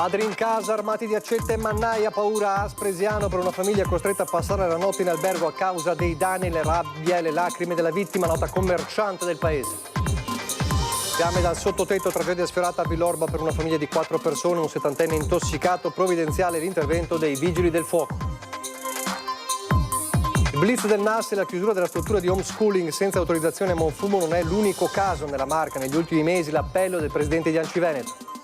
Ladri in casa, armati di accetta e mannaia, paura a Spresiano per una famiglia costretta a passare la notte in albergo a causa dei danni, le rabbie e le lacrime della vittima, nota commerciante del paese. Fiamme dal sottotetto, tragedia sfiorata a Villorba per una famiglia di 4 persone, un 70enne intossicato, provvidenziale l'intervento dei vigili del fuoco. Il blitz del NAS e la chiusura della struttura di homeschooling senza autorizzazione a Monfumo non è l'unico caso nella Marca. Negli ultimi mesi l'appello del presidente di Anci Veneto.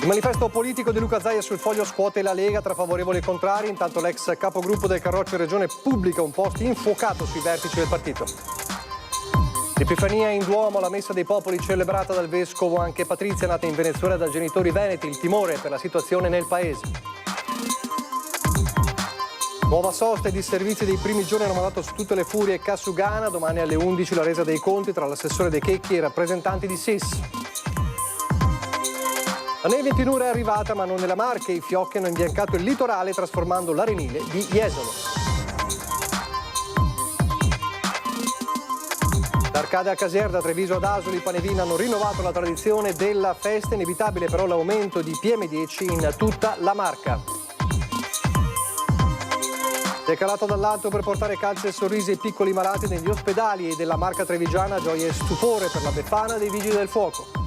Il manifesto politico di Luca Zaia sul Foglio scuote la Lega tra favorevoli e contrari, intanto l'ex capogruppo del Carroccio Regione pubblica un post infuocato sui vertici del partito. L'Epifania in Duomo, la messa dei popoli celebrata dal vescovo, anche Patrizia nata in Venezuela da genitori veneti, il timore per la situazione nel paese. Nuova sosta e disservizi dei primi giorni hanno mandato su tutte le furie Cassugana, domani alle 11 la resa dei conti tra l'assessore De Checchi e i rappresentanti di SIS. La neve in pianura è arrivata ma non nella Marche, i fiocchi hanno imbiancato il litorale trasformando l'arenile di Jesolo. Da Arcade a Caserta, Treviso ad Asoli, Panevina hanno rinnovato la tradizione della festa, inevitabile però l'aumento di PM10 in tutta la Marca. Decalato dall'alto per portare calze e sorrisi ai piccoli malati negli ospedali e della Marca trevigiana, gioia e stupore per la Befana dei Vigili del Fuoco.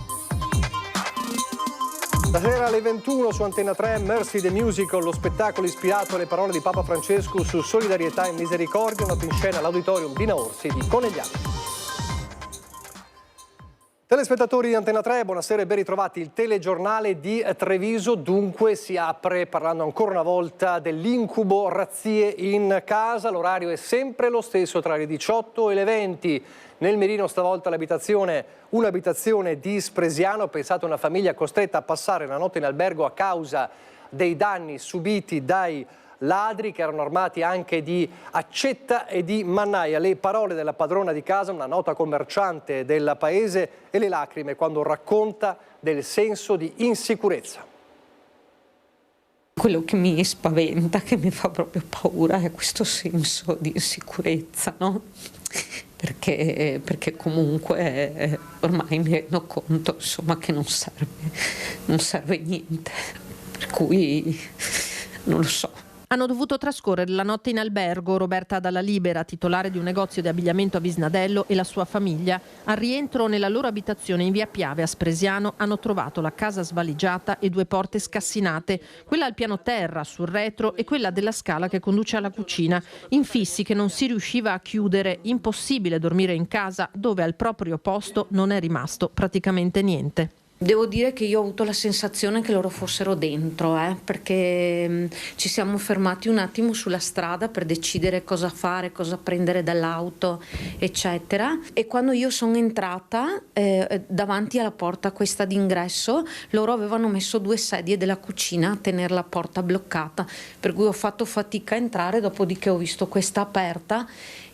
Stasera alle 21 su Antenna 3, Mercy the Musical, lo spettacolo ispirato alle parole di Papa Francesco su solidarietà e misericordia, noto in scena all'Auditorium Dina Orsi di Conegliano. Telespettatori di Antenna 3, buonasera e ben ritrovati. Il telegiornale di Treviso dunque si apre parlando ancora una volta dell'incubo razzie in casa. L'orario è sempre lo stesso, tra le 18 e le 20. Nel mirino stavolta un'abitazione di Spresiano, pensate a una famiglia costretta a passare la notte in albergo a causa dei danni subiti dai ladri che erano armati anche di accetta e di mannaia. Le parole della padrona di casa, una nota commerciante del paese, e le lacrime quando racconta del senso di insicurezza. Quello che mi spaventa, che mi fa proprio paura, è questo senso di insicurezza, no? Perché comunque ormai mi rendo conto, insomma, che non serve niente, per cui non lo so. Hanno dovuto trascorrere la notte in albergo Roberta Dalla Libera, titolare di un negozio di abbigliamento a Visnadello, e la sua famiglia. Al rientro nella loro abitazione in via Piave a Spresiano hanno trovato la casa svaligiata e 2 porte scassinate, quella al piano terra sul retro e quella della scala che conduce alla cucina, infissi che non si riusciva a chiudere. Impossibile dormire in casa dove al proprio posto non è rimasto praticamente niente. Devo dire che io ho avuto la sensazione che loro fossero dentro, perché ci siamo fermati un attimo sulla strada per decidere cosa fare, cosa prendere dall'auto, eccetera. E quando io sono entrata davanti alla porta questa d'ingresso, loro avevano messo 2 sedie della cucina a tenere la porta bloccata, per cui ho fatto fatica a entrare, dopodiché ho visto questa aperta.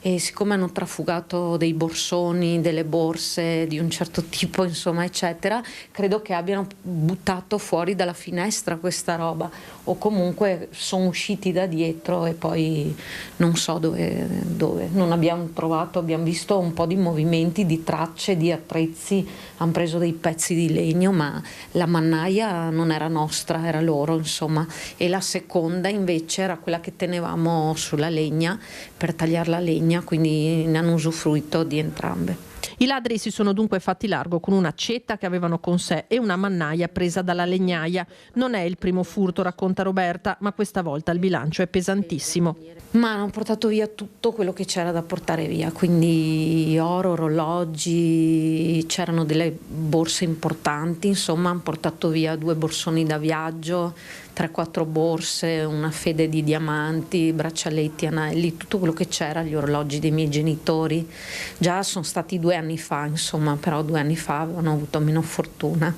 E siccome hanno trafugato dei borsoni, delle borse di un certo tipo, insomma, eccetera, credo che abbiano buttato fuori dalla finestra questa roba, o comunque sono usciti da dietro e poi non so dove. Non abbiamo trovato, abbiamo visto un po' di movimenti, di tracce, di attrezzi, hanno preso dei pezzi di legno, ma la mannaia non era nostra, era loro, insomma, e la seconda invece era quella che tenevamo sulla legna per tagliare la legna, quindi ne hanno usufruito di entrambe. I ladri si sono dunque fatti largo con un'accetta che avevano con sé e una mannaia presa dalla legnaia. Non è il primo furto, racconta Roberta, ma questa volta il bilancio è pesantissimo. Ma hanno portato via tutto quello che c'era da portare via, quindi oro, orologi, c'erano delle borse importanti, insomma hanno portato via 2 borsoni da viaggio, 3-4 borse, una fede di diamanti, braccialetti, anelli, tutto quello che c'era, gli orologi dei miei genitori. Già sono stati 2 anni fa, insomma, però 2 anni fa avevano avuto meno fortuna.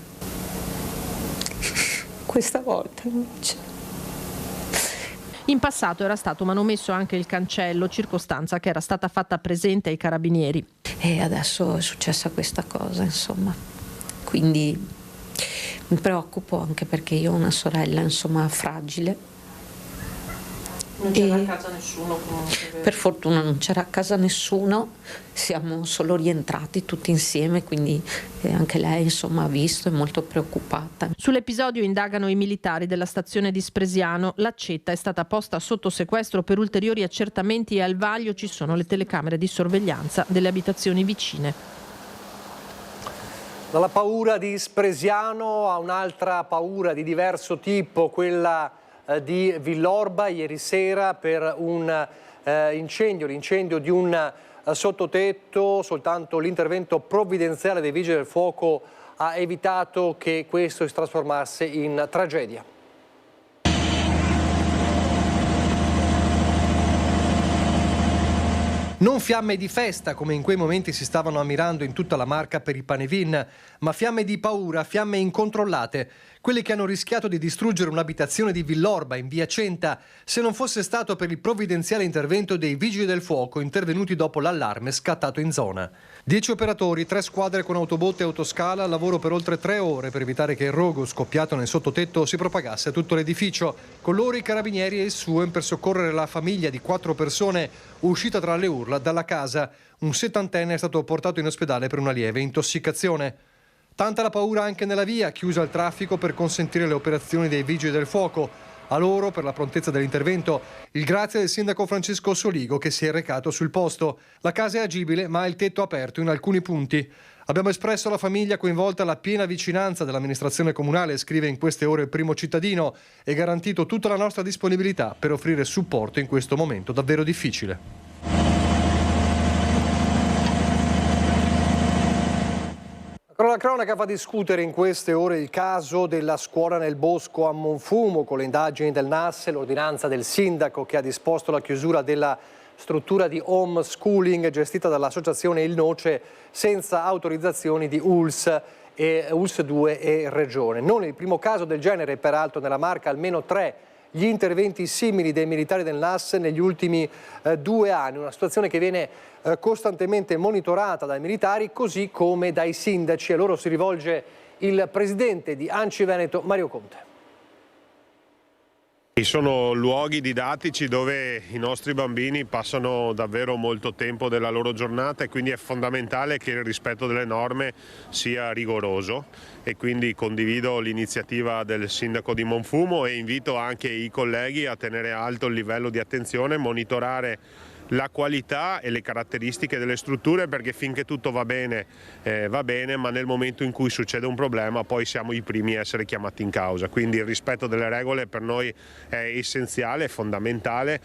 Questa volta non c'è. In passato era stato manomesso anche il cancello, circostanza che era stata fatta presente ai carabinieri. E adesso è successa questa cosa, insomma. Quindi mi preoccupo anche perché io ho una sorella, insomma, fragile. Non c'era a casa nessuno comunque. Per fortuna non c'era a casa nessuno, siamo solo rientrati tutti insieme, quindi anche lei insomma ha visto, è molto preoccupata. Sull'episodio indagano i militari della stazione di Spresiano. L'accetta è stata posta sotto sequestro per ulteriori accertamenti e al vaglio ci sono le telecamere di sorveglianza delle abitazioni vicine. Dalla paura di Spresiano a un'altra paura di diverso tipo, quella di Villorba ieri sera per un l'incendio di un sottotetto. Soltanto l'intervento provvidenziale dei Vigili del Fuoco ha evitato che questo si trasformasse in tragedia. Non fiamme di festa, come in quei momenti si stavano ammirando in tutta la Marca per i Panevin, ma fiamme di paura, fiamme incontrollate, quelle che hanno rischiato di distruggere un'abitazione di Villorba in via Centa, se non fosse stato per il provvidenziale intervento dei Vigili del Fuoco intervenuti dopo l'allarme scattato in zona. 10 operatori, 3 squadre con autobotte e autoscala, lavoro per oltre 3 ore per evitare che il rogo scoppiato nel sottotetto si propagasse a tutto l'edificio. Con loro i carabinieri e il SUEM per soccorrere la famiglia di 4 persone uscita tra le urla dalla casa. Un 70enne è stato portato in ospedale per una lieve intossicazione. Tanta la paura anche nella via, chiusa al traffico per consentire le operazioni dei Vigili del Fuoco. A loro, per la prontezza dell'intervento, il grazie del sindaco Francesco Soligo che si è recato sul posto. La casa è agibile ma ha il tetto aperto in alcuni punti. Abbiamo espresso alla famiglia coinvolta la piena vicinanza dell'amministrazione comunale, scrive in queste ore il Primo Cittadino, e garantito tutta la nostra disponibilità per offrire supporto in questo momento davvero difficile. La cronaca fa discutere in queste ore il caso della scuola nel bosco a Monfumo, con le indagini del NAS e l'ordinanza del sindaco che ha disposto la chiusura della struttura di homeschooling gestita dall'associazione Il Noce senza autorizzazioni di ULSS e ULSS 2 e Regione. Non il primo caso del genere, peraltro nella Marca almeno 3 gli interventi simili dei militari del NAS negli ultimi 2 anni, una situazione che viene costantemente monitorata dai militari così come dai sindaci. A loro si rivolge il presidente di ANCI Veneto, Mario Conte. Sono luoghi didattici dove i nostri bambini passano davvero molto tempo della loro giornata e quindi è fondamentale che il rispetto delle norme sia rigoroso, e quindi condivido l'iniziativa del sindaco di Monfumo e invito anche i colleghi a tenere alto il livello di attenzione, monitorare la qualità e le caratteristiche delle strutture, perché finché tutto va bene, ma nel momento in cui succede un problema poi siamo i primi a essere chiamati in causa. Quindi il rispetto delle regole per noi è essenziale, è fondamentale.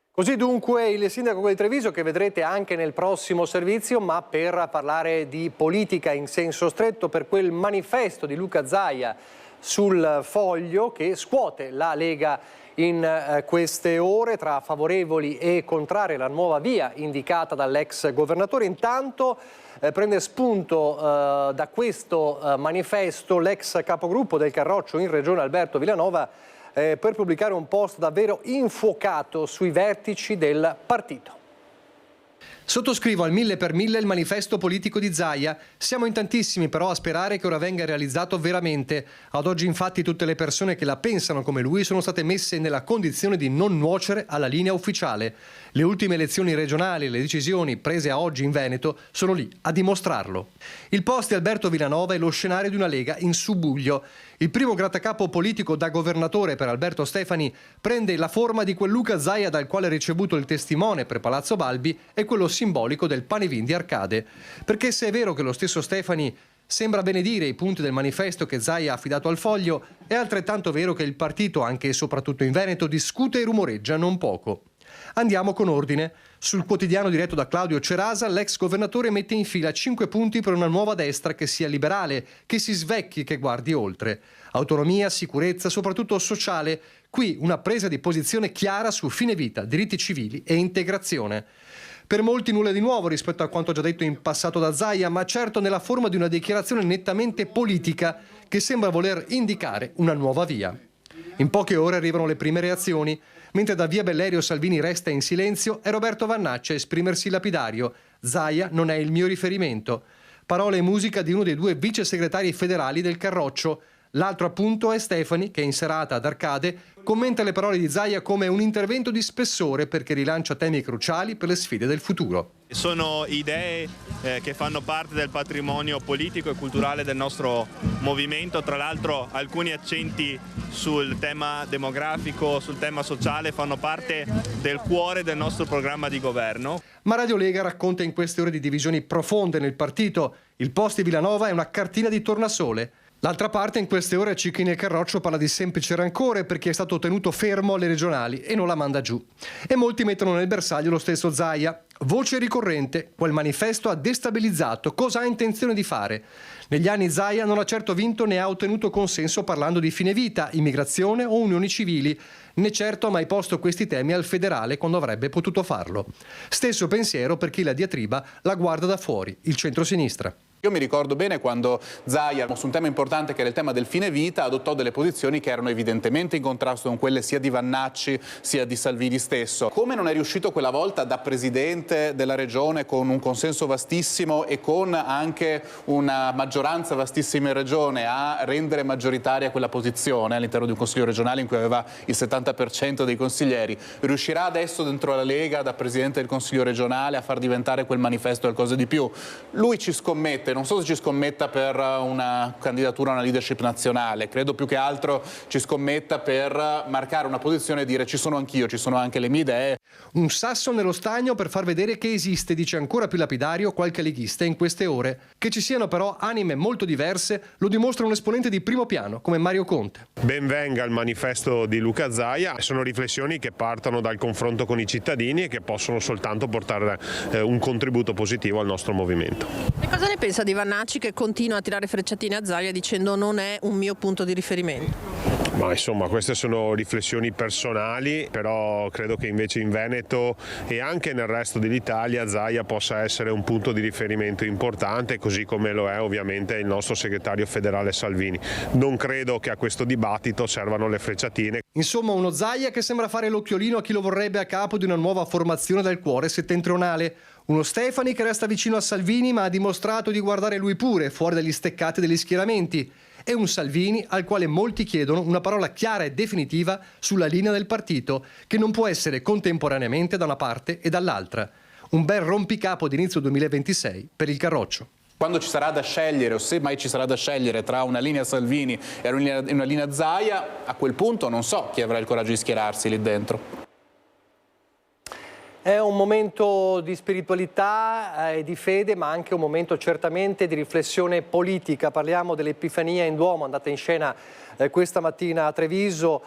Così dunque il sindaco di Treviso, che vedrete anche nel prossimo servizio, ma per parlare di politica in senso stretto, per quel manifesto di Luca Zaia sul Foglio che scuote la Lega in queste ore tra favorevoli e contrari alla nuova via indicata dall'ex governatore. Intanto prende spunto da questo manifesto l'ex capogruppo del Carroccio in Regione Alberto Villanova per pubblicare un post davvero infuocato sui vertici del partito. Sottoscrivo al 1000 per 1000 il manifesto politico di Zaia. Siamo in tantissimi però a sperare che ora venga realizzato veramente. Ad oggi infatti tutte le persone che la pensano come lui sono state messe nella condizione di non nuocere alla linea ufficiale. Le ultime elezioni regionali e le decisioni prese a oggi in Veneto sono lì a dimostrarlo. Il post di Alberto Villanova è lo scenario di una Lega in subbuglio. Il primo grattacapo politico da governatore per Alberto Stefani prende la forma di quel Luca Zaia dal quale ha ricevuto il testimone per Palazzo Balbi e quello simbolico del Panevin di Arcade. Perché se è vero che lo stesso Stefani sembra benedire i punti del manifesto che Zaia ha affidato al Foglio, è altrettanto vero che il partito, anche e soprattutto in Veneto, discute e rumoreggia non poco. Andiamo con ordine. Sul quotidiano diretto da Claudio Cerasa, l'ex governatore mette in fila 5 punti per una nuova destra che sia liberale, che si svecchi, che guardi oltre. Autonomia, sicurezza, soprattutto sociale. Qui una presa di posizione chiara su fine vita, diritti civili e integrazione. Per molti nulla di nuovo rispetto a quanto già detto in passato da Zaia, ma certo nella forma di una dichiarazione nettamente politica che sembra voler indicare una nuova via. In poche ore arrivano le prime reazioni. Mentre da via Bellerio Salvini resta in silenzio, è Roberto Vannaccia a esprimersi lapidario. Zaia non è il mio riferimento. Parole e musica di uno dei 2 vice segretari federali del Carroccio. L'altro appunto è Stefani, che in serata ad Arcade commenta le parole di Zaia come un intervento di spessore perché rilancia temi cruciali per le sfide del futuro. Sono idee che fanno parte del patrimonio politico e culturale del nostro movimento, tra l'altro alcuni accenti sul tema demografico, sul tema sociale fanno parte del cuore del nostro programma di governo. Ma Radio Lega racconta in queste ore di divisioni profonde nel partito. Il post di Villanova è una cartina di tornasole. L'altra parte in queste ore Cicchi nel Carroccio parla di semplice rancore perché è stato tenuto fermo alle regionali e non la manda giù. E molti mettono nel bersaglio lo stesso Zaia. Voce ricorrente, quel manifesto ha destabilizzato, cosa ha intenzione di fare? Negli anni Zaia non ha certo vinto né ha ottenuto consenso parlando di fine vita, immigrazione o unioni civili, né certo ha mai posto questi temi al federale quando avrebbe potuto farlo. Stesso pensiero per chi la diatriba la guarda da fuori, il centrosinistra. Io mi ricordo bene quando Zaia, su un tema importante che era il tema del fine vita, adottò delle posizioni che erano evidentemente in contrasto con quelle sia di Vannacci sia di Salvini stesso. Come non è riuscito quella volta da presidente della regione con un consenso vastissimo e con anche una maggioranza vastissima in regione a rendere maggioritaria quella posizione all'interno di un consiglio regionale in cui aveva il 70% dei consiglieri, riuscirà adesso dentro la Lega da presidente del consiglio regionale a far diventare quel manifesto qualcosa di più? Lui ci scommette. Non so se ci scommetta per una candidatura a una leadership nazionale, credo più che altro ci scommetta per marcare una posizione e dire ci sono anch'io, ci sono anche le mie idee. Un sasso nello stagno per far vedere che esiste, dice ancora più lapidario qualche leghista in queste ore. Che ci siano però anime molto diverse lo dimostra un esponente di primo piano come Mario Conte. Ben venga il manifesto di Luca Zaia, sono riflessioni che partono dal confronto con i cittadini e che possono soltanto portare un contributo positivo al nostro movimento. E cosa ne pensa di Vannacci che continua a tirare frecciatine a Zaia dicendo non è un mio punto di riferimento? Ma insomma queste sono riflessioni personali, però credo che invece in Veneto e anche nel resto dell'Italia Zaia possa essere un punto di riferimento importante, così come lo è ovviamente il nostro segretario federale Salvini. Non credo che a questo dibattito servano le frecciatine. Insomma uno Zaia che sembra fare l'occhiolino a chi lo vorrebbe a capo di una nuova formazione del cuore settentrionale. Uno Stefani che resta vicino a Salvini ma ha dimostrato di guardare lui pure, fuori dagli steccati degli schieramenti. E un Salvini al quale molti chiedono una parola chiara e definitiva sulla linea del partito, che non può essere contemporaneamente da una parte e dall'altra. Un bel rompicapo d'inizio 2026 per il Carroccio. Quando ci sarà da scegliere, o se mai ci sarà da scegliere, tra una linea Salvini e una linea Zaia, a quel punto non so chi avrà il coraggio di schierarsi lì dentro. È un momento di spiritualità e di fede, ma anche un momento certamente di riflessione politica. Parliamo dell'Epifania in Duomo, andata in scena questa mattina a Treviso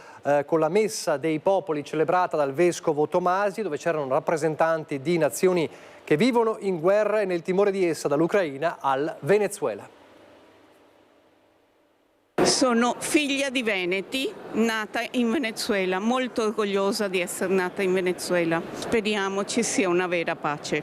con la Messa dei Popoli celebrata dal Vescovo Tomasi, dove c'erano rappresentanti di nazioni che vivono in guerra e nel timore di essa, dall'Ucraina al Venezuela. Sono figlia di veneti, nata in Venezuela, molto orgogliosa di essere nata in Venezuela. Speriamo ci sia una vera pace.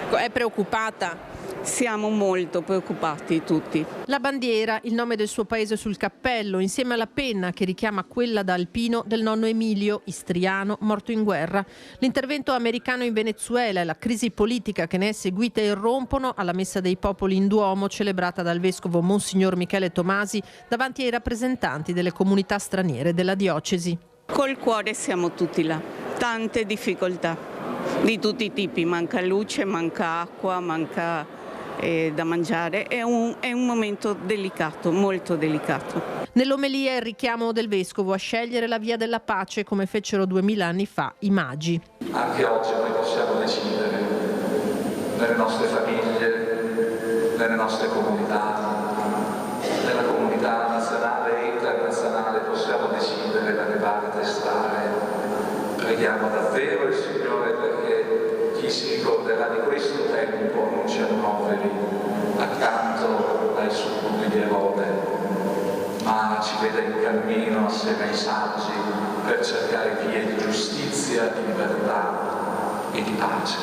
È preoccupata? Siamo molto preoccupati tutti. La bandiera, il nome del suo paese sul cappello, insieme alla penna che richiama quella da alpino del nonno Emilio, istriano, morto in guerra. L'intervento americano in Venezuela e la crisi politica che ne è seguita irrompono alla Messa dei Popoli in Duomo, celebrata dal vescovo Monsignor Michele Tomasi davanti ai rappresentanti delle comunità straniere della diocesi. Col cuore siamo tutti là, tante difficoltà di tutti i tipi, manca luce, manca acqua, manca da mangiare, è un momento delicato, molto delicato. Nell'omelia il richiamo del vescovo a scegliere la via della pace come fecero 2000 anni fa i magi. Anche oggi noi possiamo decidere nelle nostre famiglie, nelle nostre comunità, nella comunità nazionale e internazionale possiamo decidere da che parte stare. Preghiamo davvero il Signore perché chi si ricorderà di questo tempo non ci annoveri accanto ai succubi di Erode, ma ci veda in cammino assieme ai saggi per cercare vie di giustizia, di libertà e di pace.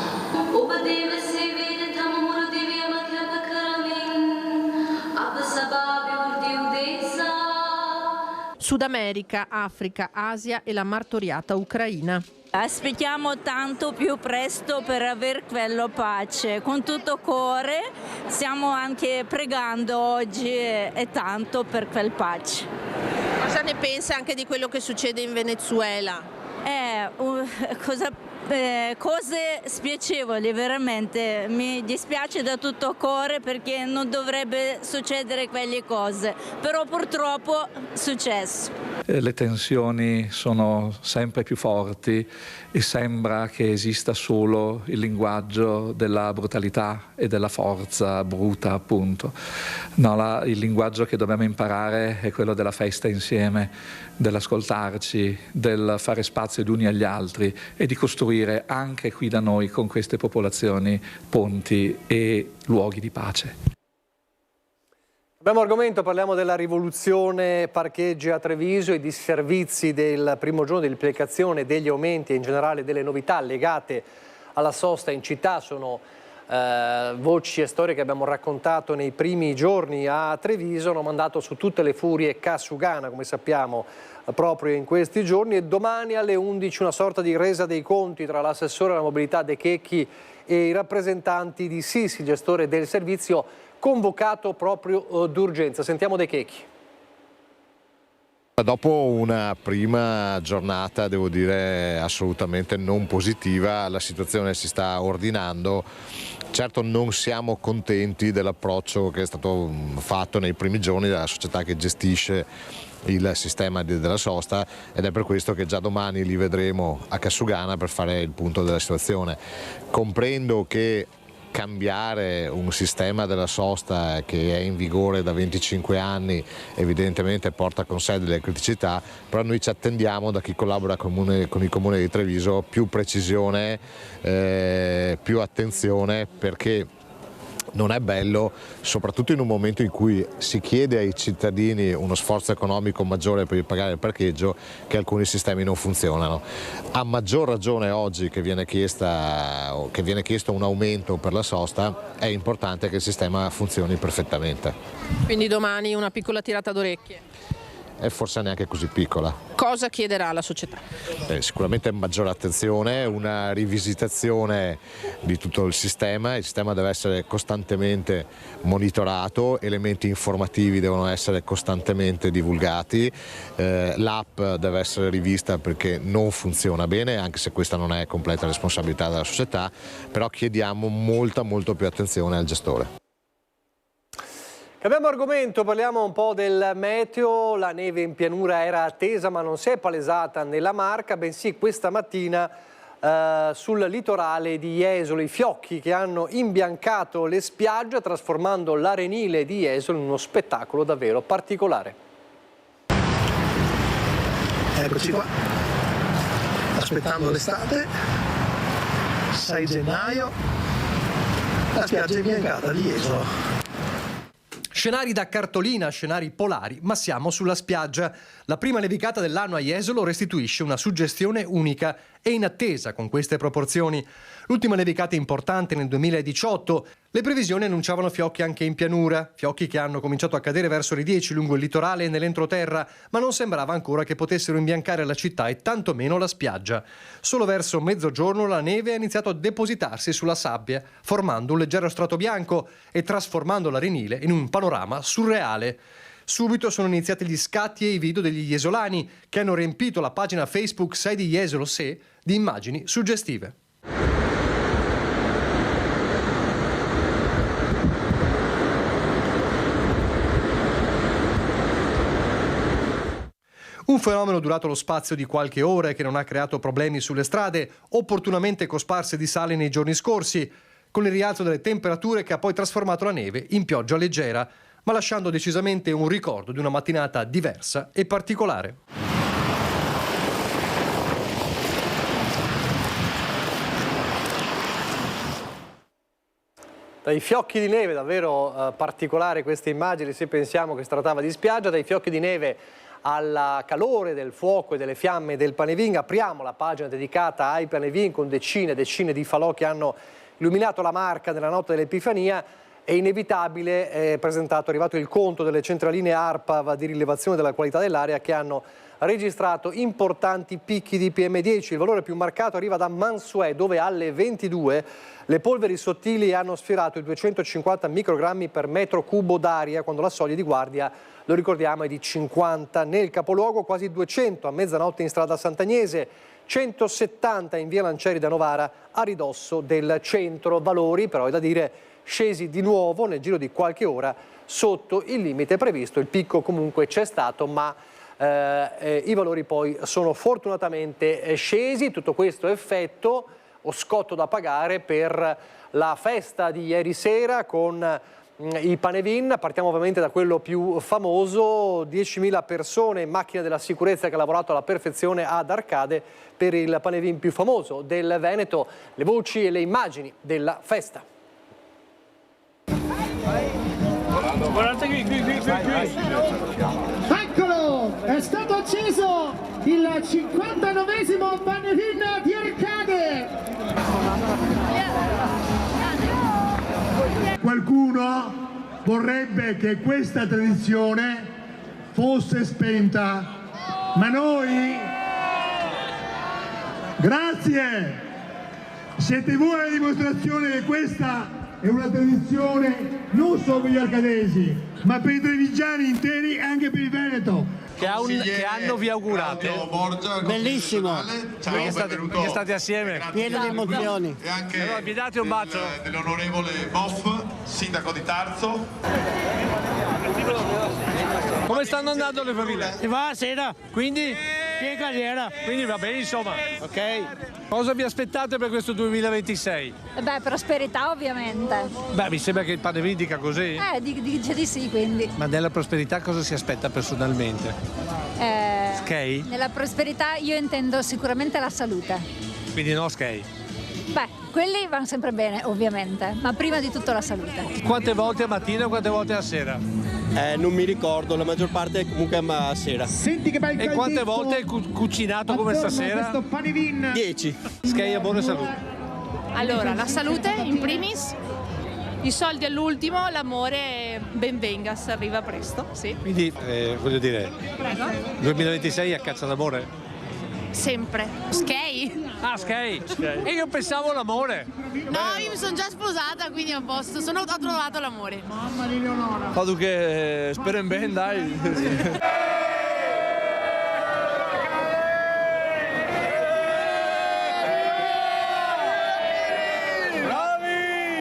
Sud America, Africa, Asia e la martoriata Ucraina. Aspettiamo tanto più presto per avere quella pace, con tutto cuore stiamo anche pregando oggi e tanto per quel pace. Cosa ne pensa anche di quello che succede in Venezuela? Cose spiacevoli, veramente, mi dispiace da tutto cuore perché non dovrebbe succedere quelle cose, però purtroppo è successo. Le tensioni sono sempre più forti e sembra che esista solo il linguaggio della brutalità e della forza bruta, appunto. No, il linguaggio che dobbiamo imparare è quello della festa insieme, dell'ascoltarci, del fare spazio gli uni agli altri e di costruire anche qui da noi con queste popolazioni ponti e luoghi di pace. Abbiamo argomento, parliamo della rivoluzione parcheggi a Treviso, i disservizi del primo giorno di applicazione degli aumenti e in generale delle novità legate alla sosta in città. Sono voci e storie che abbiamo raccontato nei primi giorni a Treviso, hanno mandato su tutte le furie Kasugana, come sappiamo, proprio in questi giorni, e domani alle 11 una sorta di resa dei conti tra l'assessore alla mobilità De Checchi e i rappresentanti di Sisi, gestore del servizio, convocato proprio d'urgenza. Sentiamo De Checchi. Dopo una prima giornata, devo dire, assolutamente non positiva, la situazione si sta ordinando. Certo non siamo contenti dell'approccio che è stato fatto nei primi giorni dalla società che gestisce il sistema della sosta, ed è per questo che già domani li vedremo a Kasugana per fare il punto della situazione. Comprendo che cambiare un sistema della sosta che è in vigore da 25 anni evidentemente porta con sé delle criticità, però noi ci attendiamo da chi collabora con il Comune di Treviso più precisione, più attenzione, perché non è bello, soprattutto in un momento in cui si chiede ai cittadini uno sforzo economico maggiore per pagare il parcheggio, che alcuni sistemi non funzionano. A maggior ragione oggi che viene chiesto un aumento per la sosta, è importante che il sistema funzioni perfettamente. Quindi domani una piccola tirata d'orecchie? E forse neanche così piccola. Cosa chiederà la società? Sicuramente maggiore attenzione, una rivisitazione di tutto il sistema deve essere costantemente monitorato, elementi informativi devono essere costantemente divulgati, l'app deve essere rivista perché non funziona bene, anche se questa non è completa responsabilità della società, però chiediamo molto più attenzione al gestore. Cambiamo argomento, parliamo un po' del meteo. La neve in pianura era attesa ma non si è palesata nella Marca, bensì questa mattina sul litorale di Jesolo, i fiocchi che hanno imbiancato le spiagge trasformando l'arenile di Jesolo in uno spettacolo davvero particolare. Eccoci qua, aspettando l'estate, 6 gennaio, la spiaggia imbiancata di Jesolo. Scenari da cartolina, scenari polari, ma siamo sulla spiaggia. La prima nevicata dell'anno a Jesolo restituisce una suggestione unica e inattesa con queste proporzioni. L'ultima nevicata importante nel 2018, le previsioni annunciavano fiocchi anche in pianura, fiocchi che hanno cominciato a cadere verso le 10 lungo il litorale e nell'entroterra, ma non sembrava ancora che potessero imbiancare la città e tantomeno la spiaggia. Solo verso mezzogiorno la neve ha iniziato a depositarsi sulla sabbia, formando un leggero strato bianco e trasformando l'arenile in un panorama surreale. Subito sono iniziati gli scatti e i video degli jesolani che hanno riempito la pagina Facebook 6 di Jesolo Se di immagini suggestive. Un fenomeno durato lo spazio di qualche ora e che non ha creato problemi sulle strade, opportunamente cosparse di sale nei giorni scorsi, con il rialzo delle temperature che ha poi trasformato la neve in pioggia leggera, ma lasciando decisamente un ricordo di una mattinata diversa e particolare. Dai fiocchi di neve, davvero particolare queste immagini se pensiamo che si trattava di spiaggia, dai fiocchi di neve al calore del fuoco e delle fiamme del Panevin. Apriamo la pagina dedicata ai Panevin con decine e decine di falò che hanno illuminato la Marca nella notte dell'Epifania è inevitabile, è arrivato il conto delle centraline ARPAV di rilevazione della qualità dell'aria che hanno registrato importanti picchi di PM10. Il valore più marcato arriva da Mansuè, dove alle 22 le polveri sottili hanno sfiorato i 250 microgrammi per metro cubo d'aria, quando la soglia di guardia, lo ricordiamo, è di 50. Nel capoluogo quasi 200 a mezzanotte in strada Sant'Agnese, 170 in via Lancieri da Novara a ridosso del centro. Valori però, è da dire, scesi di nuovo nel giro di qualche ora sotto il limite previsto. Il picco comunque c'è stato, ma i valori poi sono fortunatamente scesi. Tutto questo effetto o scotto da pagare per la festa di ieri sera con i Panevin. Partiamo ovviamente da quello più famoso: 10.000 persone in macchina della sicurezza che ha lavorato alla perfezione ad Arcade per il Panevin più famoso del Veneto. Le voci e le immagini della festa. Guardate qui. Eccolo, è stato acceso il 59esimo Panevin di Arcade. Qualcuno vorrebbe che questa tradizione fosse spenta, ma noi, grazie, siete voi la dimostrazione che questa è una tradizione non solo per gli arcadesi, ma per i trevigiani interi e anche per il Veneto. Che anno vi augurate? Bellissimo. Perché state assieme? Pieno di emozioni. E anche allora, vi date un bacio? Dell'onorevole Boff, sindaco di Tarzo. Come stanno andando le famiglie? Si va a sera. Quindi? Che carriera. Quindi va bene, insomma. Ok. Cosa vi aspettate per questo 2026? Beh, prosperità ovviamente. Beh, mi sembra che il Panevin dica così. Dice di sì, quindi. Ma nella prosperità cosa si aspetta personalmente? Skate? Nella prosperità io intendo sicuramente la salute. Quindi no skate? Beh, quelli vanno sempre bene, ovviamente, ma prima di tutto la salute. Quante volte a mattina e quante volte a sera? Non mi ricordo, la maggior parte comunque a sera. Senti che bel E quante volte hai cucinato come stasera? 10. Skate a buona salute. Allora, la salute in primis, i soldi all'ultimo, l'amore ben venga, se arriva presto, sì. Quindi, voglio dire, Prego. 2026 a caccia d'amore? Sempre. Skate? Ah, skate. E io pensavo all'amore. No, io mi sono già sposata, quindi a posto. Ho trovato l'amore. Mamma di Leonora. Fa che spero in bene, dai.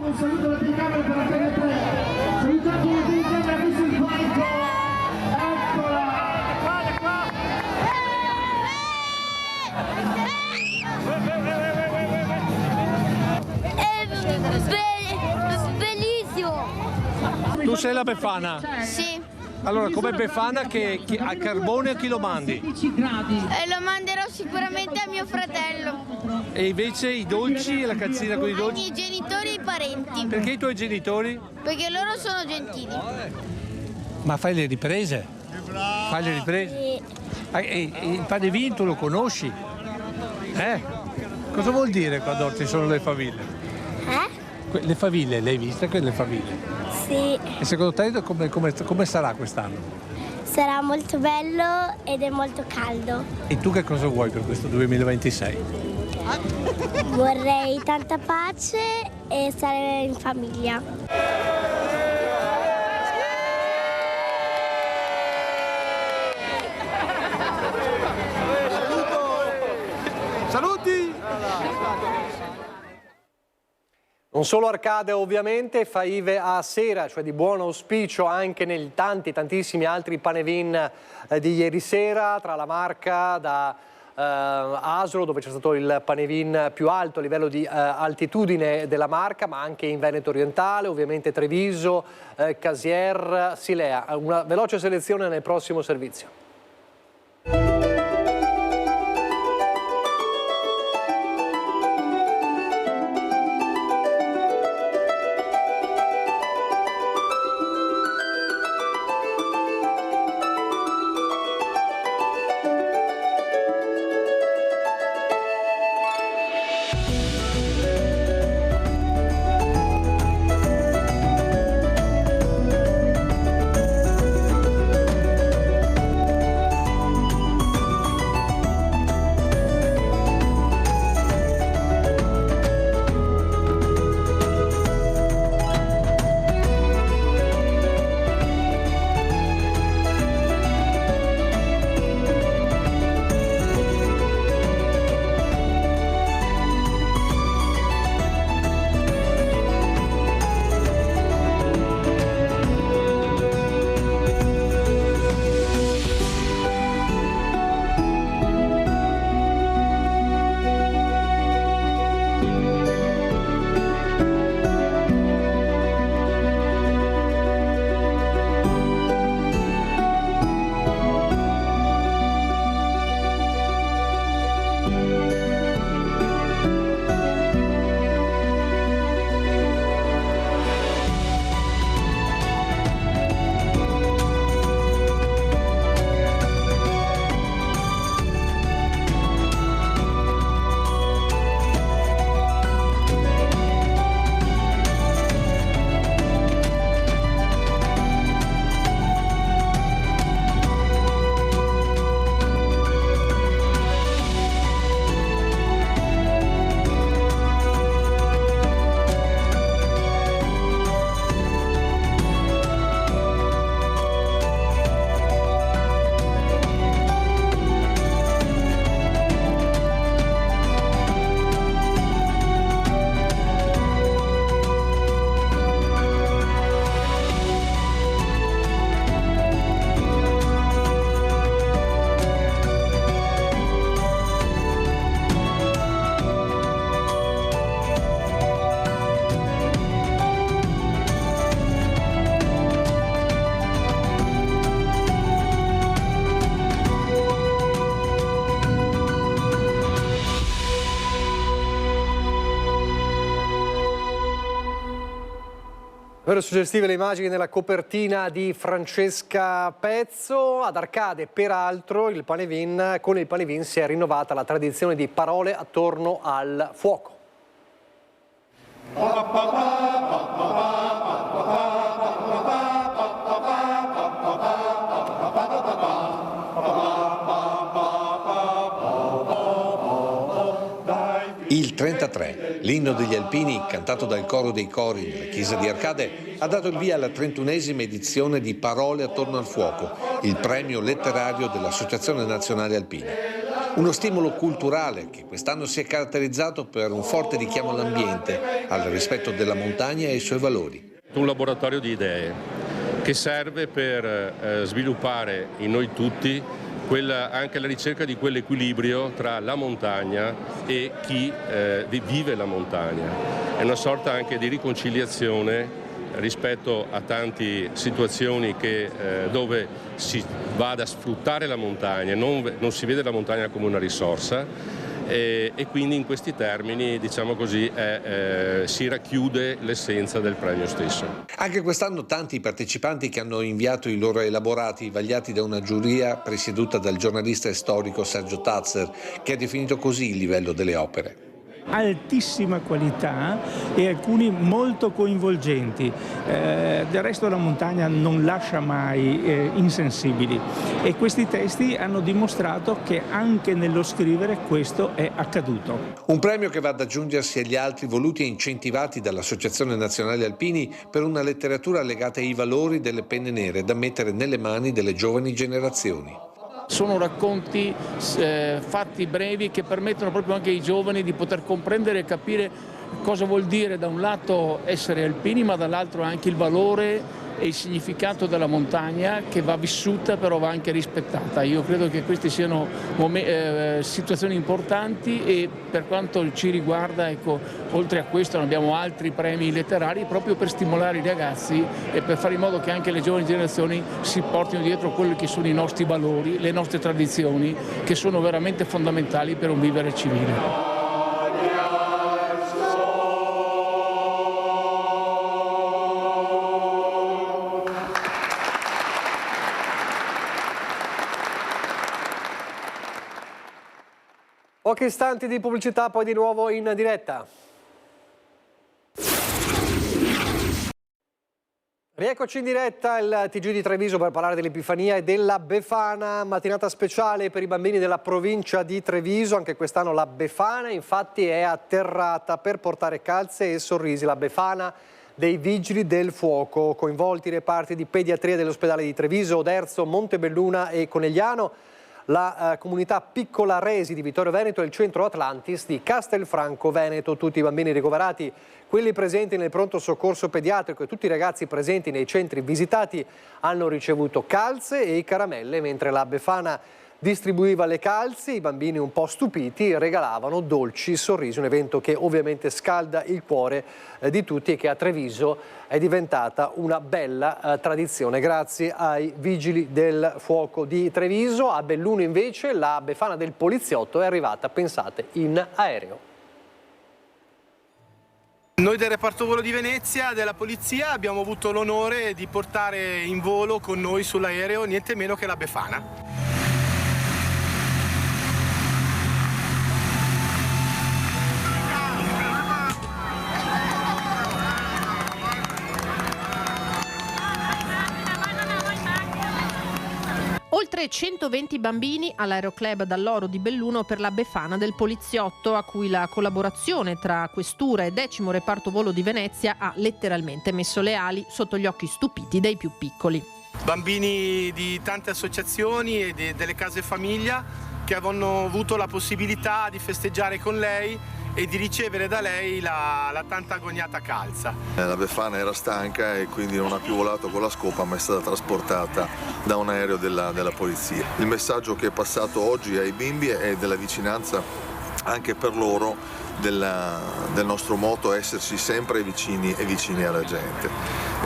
Un saluto alla telecamera per la Tele 3. Salutate la telecamera qui sul palco. Eccola. Bellissimo! Tu sei la Befana? Sì. Allora, come Befana, a carbone a chi lo mandi? Lo manderò sicuramente a mio fratello. E invece i dolci, la cazzina con i Ai dolci? miei genitori e i parenti. Perché i tuoi genitori? Perché loro sono gentili. Ma fai le riprese? Fai le riprese? E il Panevin tu lo conosci? Cosa vuol dire quando ci sono le faville? Le faville, le hai viste quelle faville? Sì. E secondo te come sarà quest'anno? Sarà molto bello ed è molto caldo. E tu che cosa vuoi per questo 2026? Vorrei tanta pace e stare in famiglia. Saluti! Non solo Arcade ovviamente, Faive a sera, cioè di buon auspicio anche nei tantissimi altri Panevin di ieri sera, tra la Marca, da Asolo, dove c'è stato il Panevin più alto a livello di altitudine della Marca, ma anche in Veneto orientale, ovviamente Treviso, Casier, Silea. Una veloce selezione nel prossimo servizio. Davvero suggestive le immagini nella copertina di Francesca Pezzo. Ad Arcade, peraltro, con il Panevin si è rinnovata la tradizione di parole attorno al fuoco. Il 33, l'inno degli alpini, cantato dal coro dei cori della chiesa di Arcade, ha dato il via alla 31esima edizione di Parole attorno al fuoco, il premio letterario dell'Associazione Nazionale Alpina. Uno stimolo culturale che quest'anno si è caratterizzato per un forte richiamo all'ambiente, al rispetto della montagna e ai suoi valori. Un laboratorio di idee che serve per sviluppare in noi tutti anche la ricerca di quell'equilibrio tra la montagna e chi vive la montagna. È una sorta anche di riconciliazione rispetto a tante situazioni dove si va ad sfruttare la montagna, non si vede la montagna come una risorsa. E quindi in questi termini, diciamo così, si racchiude l'essenza del premio stesso. Anche quest'anno tanti partecipanti che hanno inviato i loro elaborati vagliati da una giuria presieduta dal giornalista e storico Sergio Tazzer, che ha definito così il livello delle opere. Altissima qualità e alcuni molto coinvolgenti. Del resto la montagna non lascia mai insensibili e questi testi hanno dimostrato che anche nello scrivere questo è accaduto. Un premio che va ad aggiungersi agli altri voluti e incentivati dall'Associazione Nazionale Alpini per una letteratura legata ai valori delle penne nere da mettere nelle mani delle giovani generazioni. Sono racconti fatti brevi che permettono proprio anche ai giovani di poter comprendere e capire cosa vuol dire da un lato essere alpini, ma dall'altro anche il valore e il significato della montagna che va vissuta però va anche rispettata. Io credo che queste siano situazioni importanti e per quanto ci riguarda, ecco, oltre a questo abbiamo altri premi letterari proprio per stimolare i ragazzi e per fare in modo che anche le giovani generazioni si portino dietro quelli che sono i nostri valori, le nostre tradizioni che sono veramente fondamentali per un vivere civile. Pochi istanti di pubblicità, poi di nuovo in diretta. Rieccoci in diretta, il TG di Treviso per parlare dell'Epifania e della Befana, mattinata speciale per i bambini della provincia di Treviso. Anche quest'anno la Befana infatti è atterrata per portare calze e sorrisi. La Befana dei Vigili del Fuoco, coinvolti i reparti di pediatria dell'ospedale di Treviso, Oderzo, Montebelluna e Conegliano, la comunità Piccola Resi di Vittorio Veneto e il centro Atlantis di Castelfranco Veneto. Tutti i bambini ricoverati, quelli presenti nel pronto soccorso pediatrico e tutti i ragazzi presenti nei centri visitati hanno ricevuto calze e caramelle, mentre la Befana distribuiva le calze, i bambini un po' stupiti regalavano dolci, sorrisi, un evento che ovviamente scalda il cuore di tutti e che a Treviso è diventata una bella tradizione grazie ai Vigili del Fuoco di Treviso. A Belluno invece la Befana del poliziotto è arrivata, pensate, in aereo. Noi del reparto volo di Venezia, della polizia, abbiamo avuto l'onore di portare in volo con noi sull'aereo niente meno che la Befana. Oltre 120 bambini all'Aeroclub dall'Oro di Belluno per la Befana del poliziotto, a cui la collaborazione tra Questura e 10° reparto volo di Venezia ha letteralmente messo le ali sotto gli occhi stupiti dei più piccoli. Bambini di tante associazioni e delle case famiglia che avevano avuto la possibilità di festeggiare con lei e di ricevere da lei la tanta agognata calza. La Befana era stanca e quindi non ha più volato con la scopa, ma è stata trasportata da un aereo della polizia. Il messaggio che è passato oggi ai bimbi è della vicinanza anche per loro del nostro motto esserci sempre vicini alla gente.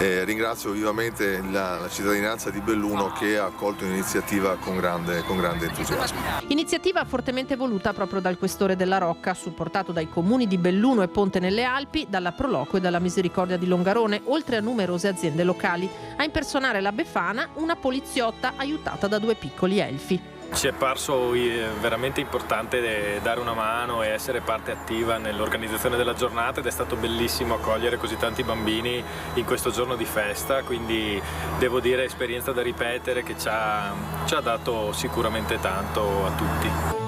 Ringrazio vivamente la cittadinanza di Belluno che ha accolto l'iniziativa con grande entusiasmo. Iniziativa fortemente voluta proprio dal questore della Rocca, supportato dai comuni di Belluno e Ponte nelle Alpi, dalla Proloco e dalla Misericordia di Longarone, oltre a numerose aziende locali. A impersonare la Befana una poliziotta aiutata da 2 piccoli elfi. Ci è parso veramente importante dare una mano e essere parte attiva nell'organizzazione della giornata, ed è stato bellissimo accogliere così tanti bambini in questo giorno di festa, quindi devo dire esperienza da ripetere che ci ha dato sicuramente tanto a tutti.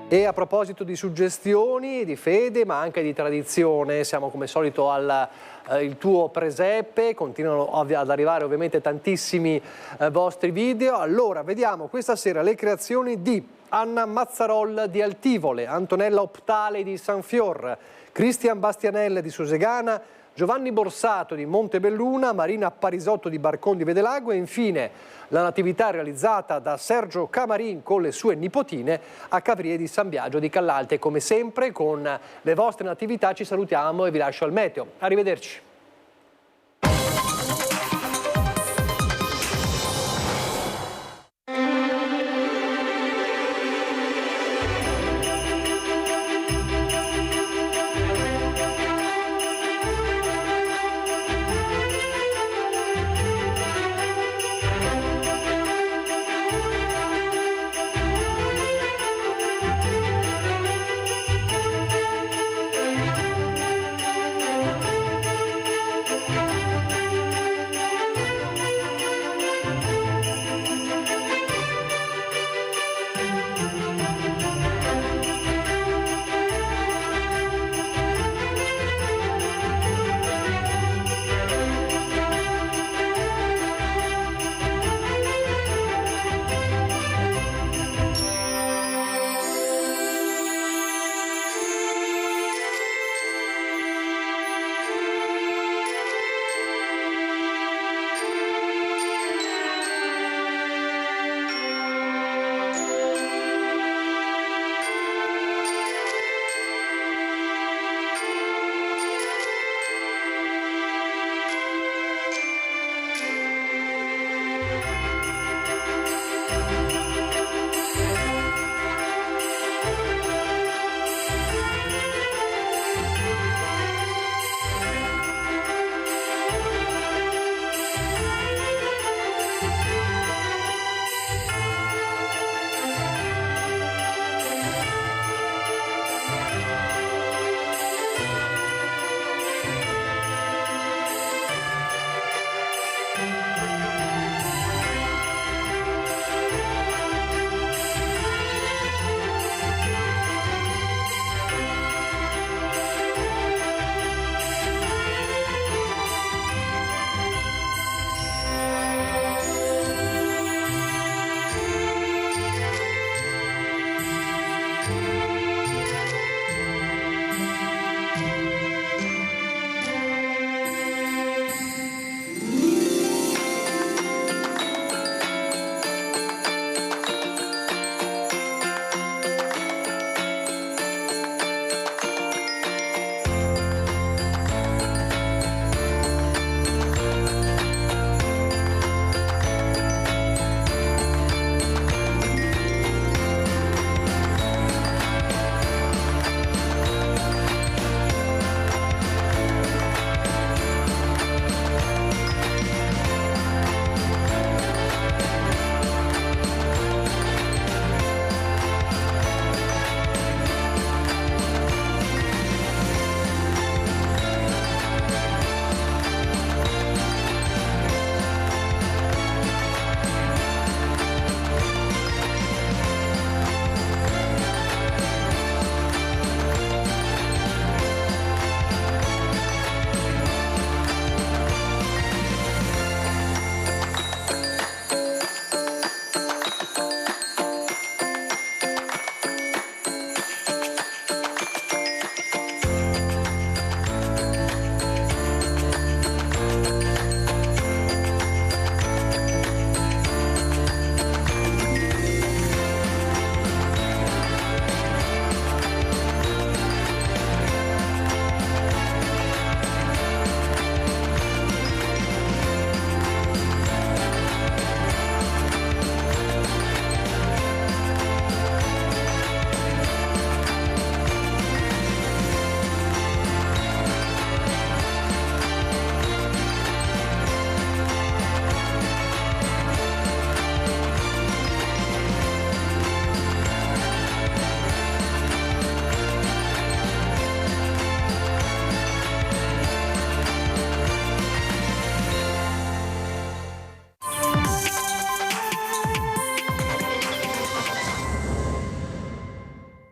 E a proposito di suggestioni, di fede ma anche di tradizione, siamo come solito al il tuo presepe, continuano ad arrivare ovviamente tantissimi vostri video. Allora vediamo questa sera le creazioni di Anna Mazzarol di Altivole, Antonella Optale di Sanfior, Cristian Bastianelle di Susegana, Giovanni Borsato di Montebelluna, Marina Parisotto di Barcon di Vedelago e infine la natività realizzata da Sergio Camarin con le sue nipotine a Cavrier di San Biagio di Callalte. Come sempre con le vostre natività ci salutiamo e vi lascio al meteo. Arrivederci.